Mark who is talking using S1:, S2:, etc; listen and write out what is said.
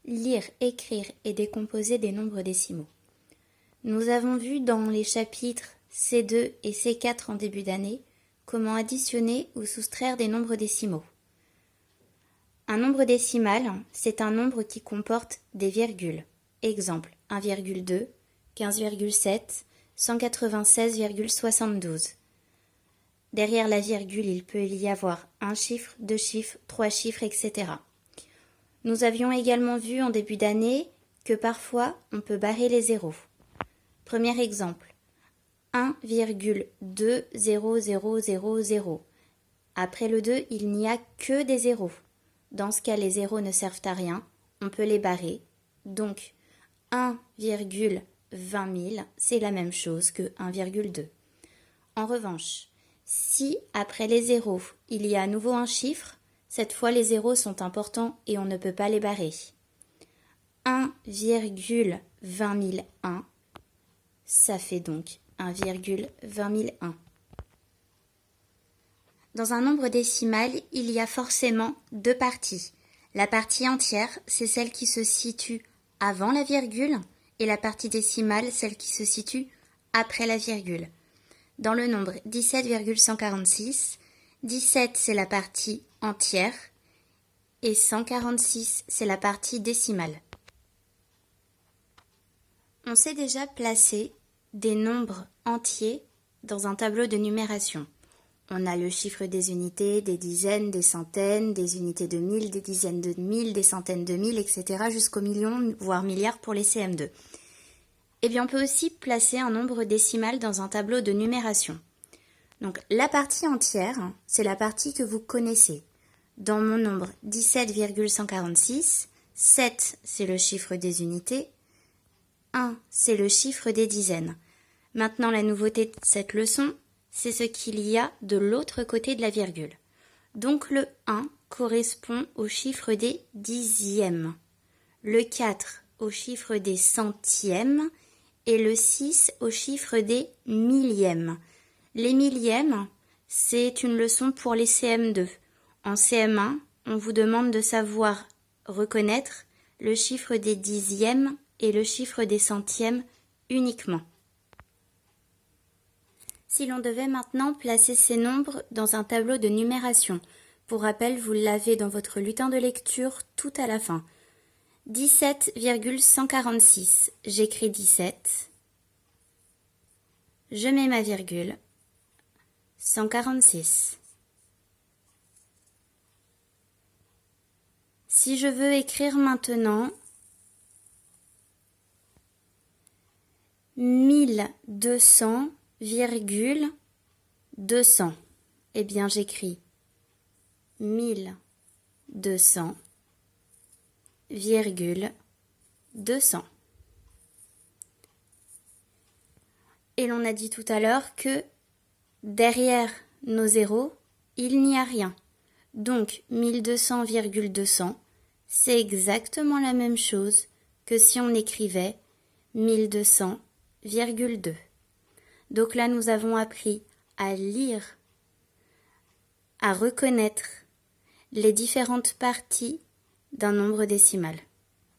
S1: lire, écrire et décomposer des nombres décimaux. Nous avons vu dans les chapitres C2 et C4 en début d'année comment additionner ou soustraire des nombres décimaux. Un nombre décimal, c'est un nombre qui comporte des virgules. Exemple, 1,2, 15,7, 196,72. Derrière la virgule, il peut y avoir un chiffre, deux chiffres, trois chiffres, etc. Nous avions également vu en début d'année que parfois on peut barrer les zéros. Premier exemple, 1,20000. Après le 2, il n'y a que des zéros. Dans ce cas, les zéros ne servent à rien, on peut les barrer. Donc, 1,20 000, c'est la même chose que 1,2. En revanche, si après les zéros, il y a à nouveau un chiffre, cette fois les zéros sont importants et on ne peut pas les barrer. 1,20001, ça fait donc 1,20001. Dans un nombre décimal, il y a forcément deux parties. La partie entière, c'est celle qui se situe avant la virgule, et la partie décimale, celle qui se situe après la virgule. Dans le nombre 17,146, 17 c'est la partie entière et 146 c'est la partie décimale. On sait déjà placer des nombres entiers dans un tableau de numération. On a le chiffre des unités, des dizaines, des centaines, des unités de mille, des dizaines de mille, des centaines de mille, etc. jusqu'au million, voire milliard pour les CM2. Eh bien, on peut aussi placer un nombre décimal dans un tableau de numération. Donc, la partie entière, c'est la partie que vous connaissez. Dans mon nombre 17,146, 7, c'est le chiffre des unités, 1, c'est le chiffre des dizaines. Maintenant, la nouveauté de cette leçon, c'est ce qu'il y a de l'autre côté de la virgule. Donc, le 1 correspond au chiffre des dixièmes, le 4 au chiffre des centièmes et le 6 au chiffre des millièmes. Les millièmes, c'est une leçon pour les CM2. En CM1, on vous demande de savoir reconnaître le chiffre des dixièmes et le chiffre des centièmes uniquement. Si l'on devait maintenant placer ces nombres dans un tableau de numération, pour rappel, vous l'avez dans votre bulletin de lecture tout à la fin. 17,146, j'écris 17, je mets ma virgule, 146. Si je veux écrire maintenant 1200,200, eh bien j'écris 1200,200. Et l'on a dit tout à l'heure que derrière nos zéros, il n'y a rien. Donc 1200,200, c'est exactement la même chose que si on écrivait 1200,2. Donc là, nous avons appris à lire, à reconnaître les différentes parties d'un nombre décimal.